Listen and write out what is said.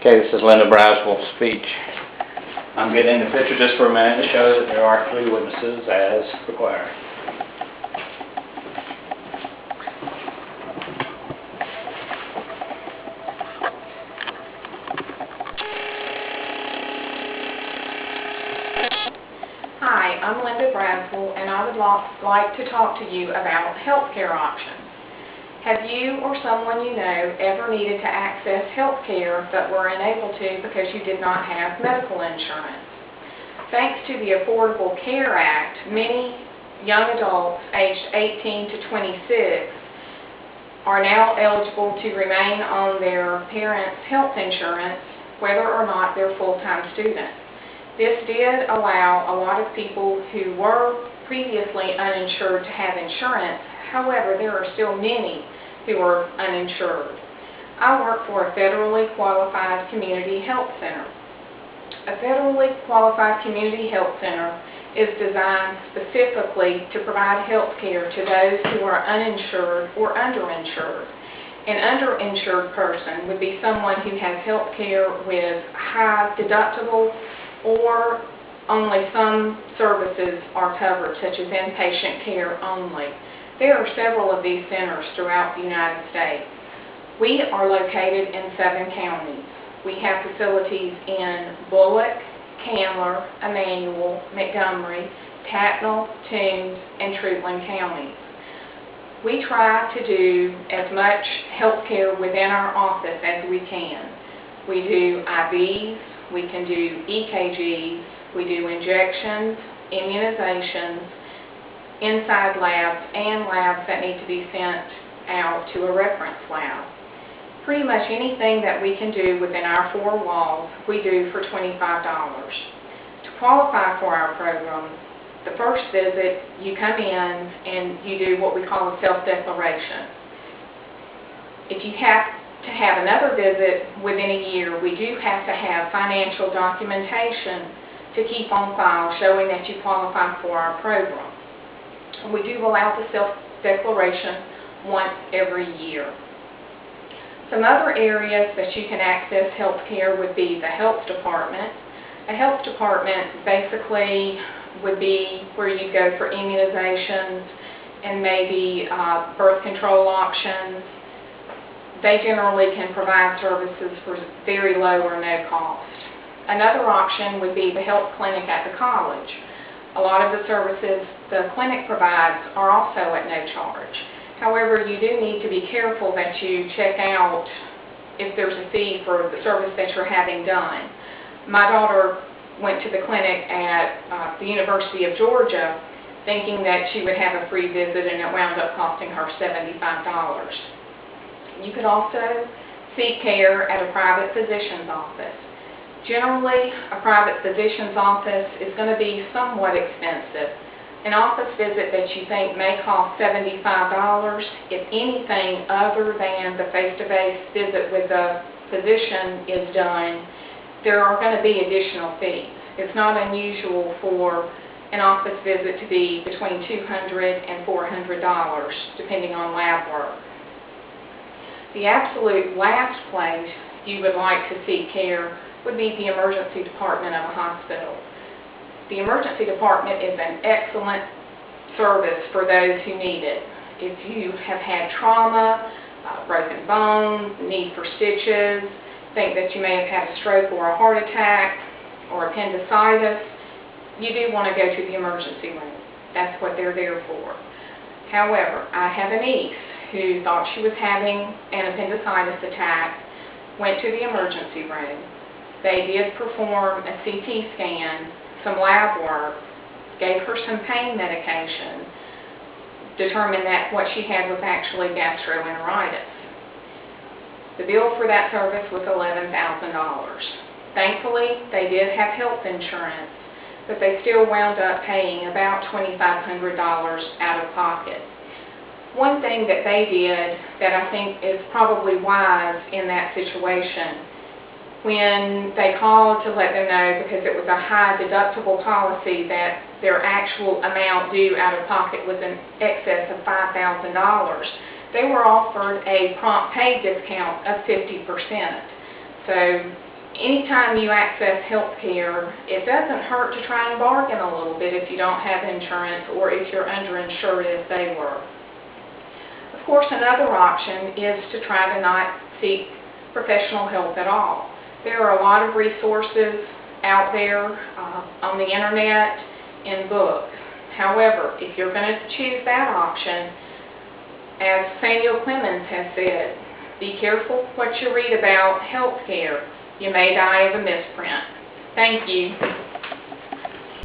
Okay, this is Linda Braswell's speech. I'm getting the picture just for a minute to show that there are 3 witnesses as required. Hi, I'm Linda Braswell, and I would like to talk to you about healthcare options. Have you or someone you know ever needed to access health care but were unable to because you did not have medical insurance? Thanks to the Affordable Care Act, many young adults aged 18 to 26 are now eligible to remain on their parents' health insurance whether or not they're full-time students. This did allow a lot of people who were previously uninsured to have insurance. However, there are still many who are uninsured. I work for a federally qualified community health center. A federally qualified community health center is designed specifically to provide health care to those who are uninsured or underinsured. An underinsured person would be someone who has health care with high deductibles or only some services are covered, such as inpatient care only. There are several of these centers throughout the United States. We are located in 7 counties. We have facilities in Bullock, Candler, Emanuel, Montgomery, Tattnall, Toombs, and Treatland counties. We try to do as much health care within our office as we can. We do IVs, we can do EKGs, we do injections, immunizations, inside labs, and labs that need to be sent out to a reference lab. Pretty much anything that we can do within our 4 walls, we do for $25. To qualify for our program, the first visit, you come in and you do what we call a self-declaration. If you have to have another visit within a year, we do have to have financial documentation to keep on file showing that you qualify for our program. We do allow the self-declaration once every year. Some other areas that you can access health care would be the health department. A health department basically would be where you go for immunizations and maybe birth control options. They generally can provide services for very low or no cost. Another option would be the health clinic at the college. A lot of the services the clinic provides are also at no charge. However, you do need to be careful that you check out if there's a fee for the service that you're having done. My daughter went to the clinic at the University of Georgia thinking that she would have a free visit, and it wound up costing her $75. You could also seek care at a private physician's office. Generally, a private physician's office is going to be somewhat expensive. An office visit that you think may cost $75, if anything other than the face-to-face visit with the physician is done, there are going to be additional fees. It's not unusual for an office visit to be between $200 and $400, depending on lab work. The absolute last place you would like to seek care would be the emergency department of a hospital. The emergency department is an excellent service for those who need it. If you have had trauma, broken bones, need for stitches, think that you may have had a stroke or a heart attack or appendicitis, you do want to go to the emergency room. That's what they're there for. However, I have a niece who thought she was having an appendicitis attack, went to the emergency room. They did perform a CT scan, some lab work, gave her some pain medication, determined that what she had was actually gastroenteritis. The bill for that service was $11,000. Thankfully, they did have health insurance, but they still wound up paying about $2,500 out of pocket. One thing that they did that I think is probably wise in that situation, when they called to let them know, because it was a high deductible policy, that their actual amount due out of pocket was in excess of $5,000, they were offered a prompt pay discount of 50%. So anytime you access health care, it doesn't hurt to try and bargain a little bit if you don't have insurance or if you're underinsured as they were. Of course, another option is to try to not seek professional help at all. There are a lot of resources out there on the internet, in books. However, if you're going to choose that option, as Samuel Clemens has said, be careful what you read about health care. You may die of a misprint. Thank you.